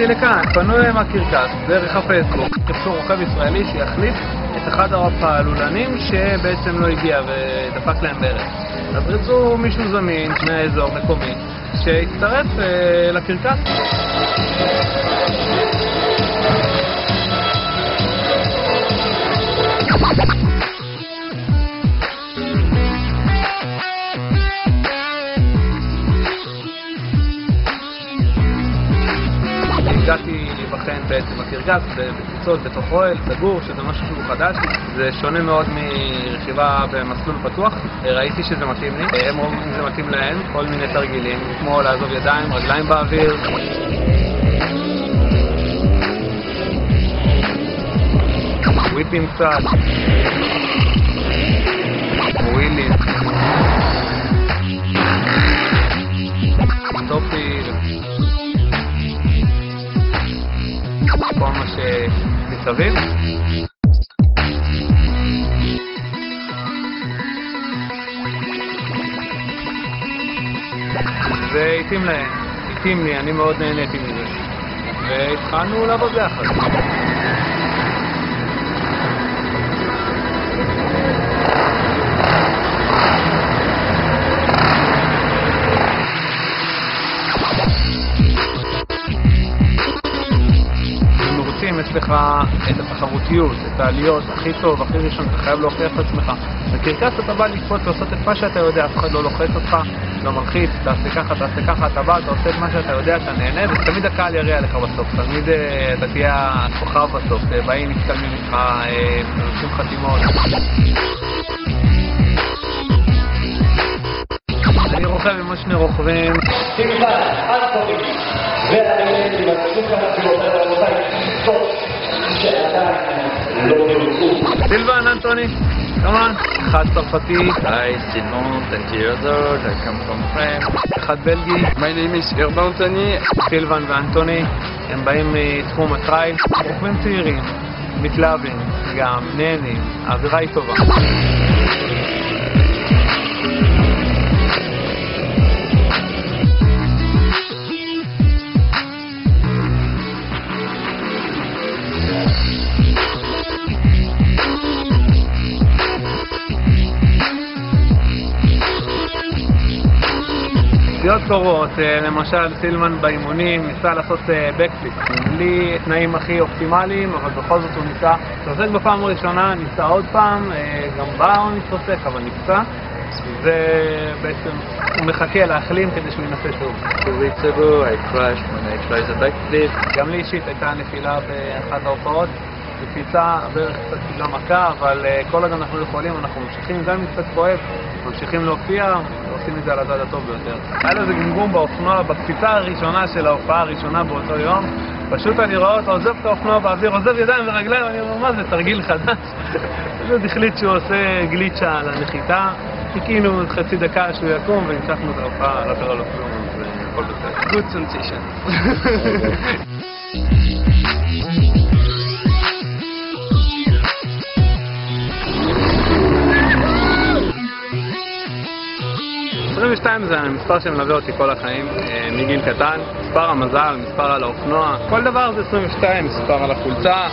הגעתי לכאן, פנו אליהם הקרקס דרך הפייסבוק. חיפשו רוכב ישראלי שיחליף את אחד הלולנים שבעצם לא הגיע ודפק להם ברך. אז רצו מישהו זמין מהאזור מקומי שהצטרף לקרקס. הגעתי להיבחן בעצם בקרקס, בקבוצות, בתוך אוהל, סגור, שזה משהו שהוא חדש. זה שונה מאוד מרכיבה במסלול פתוח. ראיתי שזה מתאים לי, הם רואים אם זה מתאים להם, כל מיני תרגילים, כמו לעזוב ידיים, רגליים באוויר. וויפים קצת, ווילים, טופיל, כל מה שמסביב. זה התאים להם, התאים לי, אני מאוד נהניתי מזה והתחלנו לעבוד ביחד. יש לך את התחרותיות, את העליות הכי טוב, הכי ראשון, אתה חייב להוכיח את עצמך. בקרקס אתה בא לקפוץ לעשות את מה שאתה יודע, אף אחד לא לוחץ אותך, לא מלחיץ, תעשה ככה, אתה בא, אתה עושה את מה שאתה יודע, אתה נהנה, ותמיד הקהל יריע לך בסוף, תמיד אתה תהיה הכוכב בסוף, באים, מצטלמים איתך, עושים חתימות. אני רוכב עם שני רוכבים. סילבן, אנטוני, come on. אחד צרפתי. Hi, Sylvain, 20 years old, I come from France. אחד בלגי. My name is Urban Anthony. סילבן ואנטוני, הם באים מתחום הטרייל. רוכבים צעירים, מתלהבים, גם נהנים, האווירה היא טובה. פציעות קורות, למשל סילמן באימונים ניסה לעשות בקפליפ בלי תנאים הכי אופטימליים, אבל בכל זאת הוא ניסה. התרסק בפעם הראשונה, ניסה עוד פעם, גם בא הוא מתרסק, אבל נפצע. ובעצם הוא מחכה להחלים כדי שהוא ינסה שוב. 2 weeks ago I crashed when I tried the backflip. גם לי אישית הייתה נפילה באחת ההופעות. בקפיצה, הברך קצת קיבלה מכה, אבל כל עוד אנחנו יכולים, אנחנו ממשיכים, גם אם קצת כואב, ממשיכים להופיע, ועושים את זה על הצד הטוב ביותר. היה לזה גמגום באופנוע, בקפיצה הראשונה של ההופעה הראשונה באותו יום. פשוט אני רואה אותו, עוזב את האופנוע באוויר, עוזב ידיים ורגליים, אני אומר, מה זה, תרגיל חדש? פשוט החליט שהוא עושה גליצ'ה על הנחיתה, חיכינו חצי דקה שהוא יקום, והמשכנו את ההופעה, לא קרה לו כלום, והכל בסדר. Good sensation. זה המספר שמלווה אותי כל החיים, מגיל קטן, מספר המזל, מספר על האופנוע, כל דבר זה 22, מספר על החולצה.